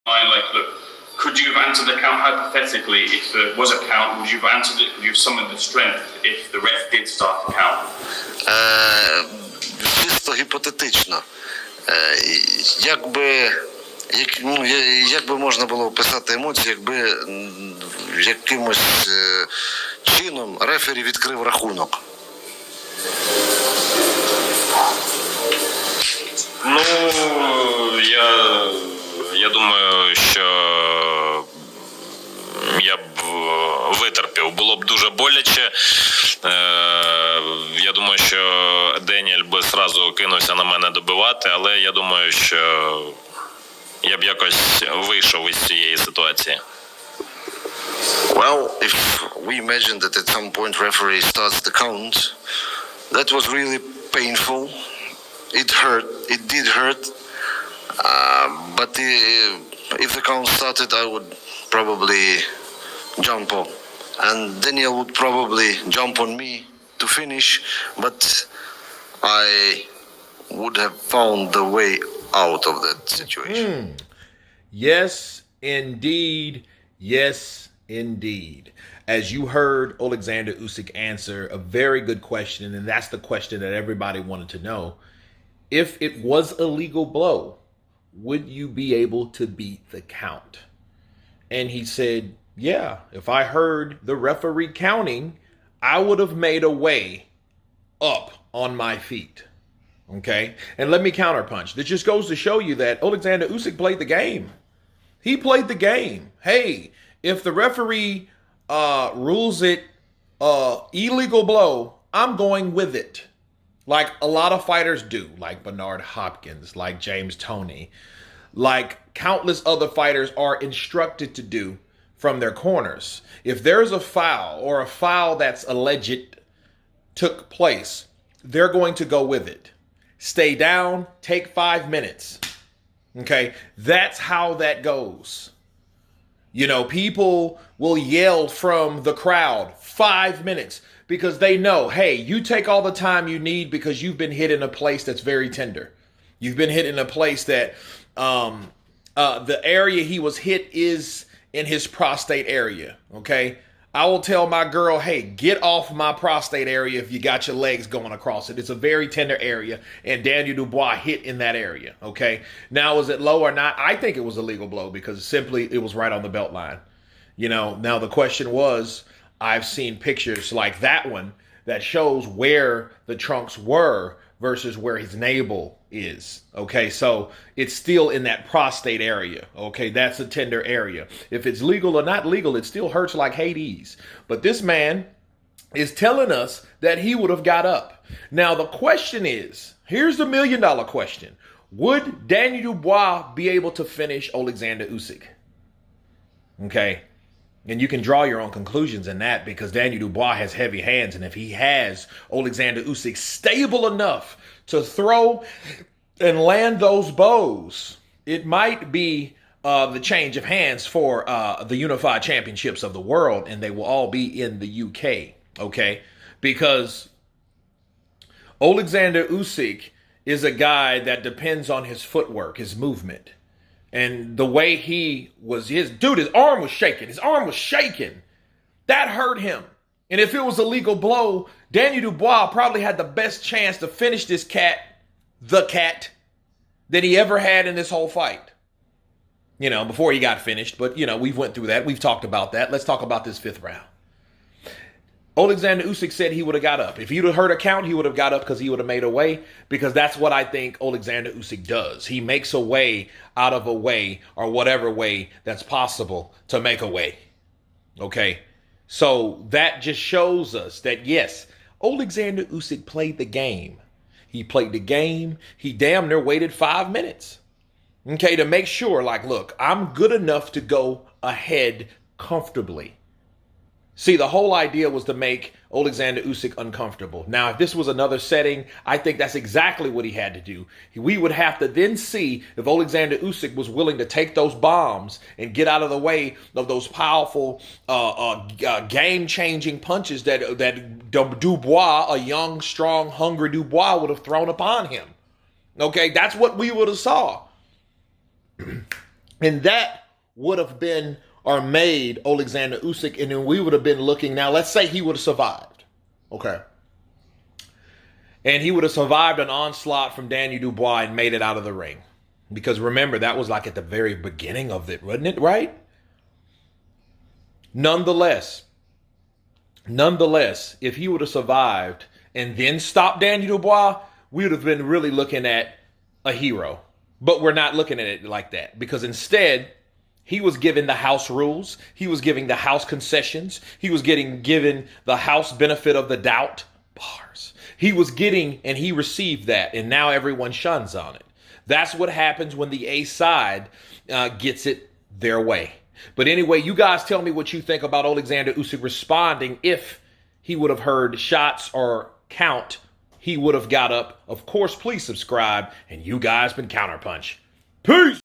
like, look, could you have answered the count hypothetically if there was a count? Would you have answered it? Would you have summoned the strength if the ref did start the count? Чисто гіпотетично. Як би можна було описати емоції, якби якимось чином рефері відкрив рахунок? Ну, я думаю, що я б витерпів. Було б дуже боляче. Я думаю, що Деніель би одразу кинувся на мене добивати, але я думаю, що я б якось вийшов із цієї ситуації. Well, if we imagine that at some point referee starts the count, that was really painful. It hurt. It did hurt. But if the count started, I would probably jump up. And Daniel would probably jump on me to finish. But I would have found the way out of that situation. Yes, indeed. Yes, indeed. As you heard Oleksandr Usyk answer a very good question, and that's the question that everybody wanted to know. If it was a legal blow, would you be able to beat the count? And he said, yeah, if I heard the referee counting, I would have made a way up on my feet. Okay? And let me counterpunch. This just goes to show you that Oleksandr Usyk played the game. He played the game. Hey, if the referee rules it illegal blow, I'm going with it. Like a lot of fighters do, like Bernard Hopkins, like James Toney, like countless other fighters are instructed to do from their corners. If there's a foul or a foul that's alleged took place, they're going to go with it. Stay down, take 5 minutes. Okay, that's how that goes. You know, people will yell from the crowd, 5 minutes, because they know, hey, you take all the time you need because you've been hit in a place that's very tender. You've been hit in a place that the area he was hit is in his prostate area, okay? I will tell my girl, hey, get off my prostate area if you got your legs going across it. It's a very tender area, and Daniel Dubois hit in that area, okay? Now, is it low or not? I think it was a legal blow because simply it was right on the belt line. You know, now the question was, I've seen pictures like that one that shows where the trunks were versus where his navel is. Okay, so it's still in that prostate area. Okay, that's a tender area. If it's legal or not legal, it still hurts like Hades. But this man is telling us that he would have got up. Now, the question is, here's the $1 million question. Would Daniel Dubois be able to finish Oleksandr Usyk? Okay. And you can draw your own conclusions in that because Daniel Dubois has heavy hands. And if he has Oleksandr Usyk stable enough to throw and land those bows, it might be the change of hands for the unified championships of the world. And they will all be in the UK. Okay. Because Oleksandr Usyk is a guy that depends on his footwork, his movement. And the way he was, his arm was shaking. His arm was shaking. That hurt him. And if it was a legal blow, Daniel Dubois probably had the best chance to finish this cat, that he ever had in this whole fight. You know, before he got finished. But, you know, we've went through that. We've talked about that. Let's talk about this fifth round. Oleksandr Usyk said he would have got up. If he'd have heard a count, he would have got up because he would have made a way, because that's what I think Oleksandr Usyk does. He makes a way out of a way, or whatever way that's possible to make a way. Okay? So that just shows us that, yes, Oleksandr Usyk played the game. He played the game. He damn near waited 5 minutes. Okay, to make sure, like, look, I'm good enough to go ahead comfortably. See, the whole idea was to make Oleksandr Usyk uncomfortable. Now, if this was another setting, I think that's exactly what he had to do. We would have to then see if Oleksandr Usyk was willing to take those bombs and get out of the way of those powerful, game-changing punches that Dubois, a young, strong, hungry Dubois, would have thrown upon him. Okay, that's what we would have saw. And that would have been or made Oleksandr Usyk, and then we would have been looking now. Let's say he would have survived, okay, and he would have survived an onslaught from Daniel Dubois and made it out of the ring, because remember that was like at the very beginning of it, wasn't it? Right? Nonetheless, if he would have survived and then stopped Daniel Dubois, we would have been really looking at a hero. But we're not looking at it like that, because instead, he was given the house rules. He was giving the house concessions. He was given the house benefit of the doubt. Bars. He was getting, and he received that, and now everyone shuns on it. That's what happens when the A side gets it their way. But anyway, you guys tell me what you think about Oleksandr Usyk responding. If he would have heard shots or count, he would have got up. Of course, please subscribe. And you guys been Counterpunch. Peace!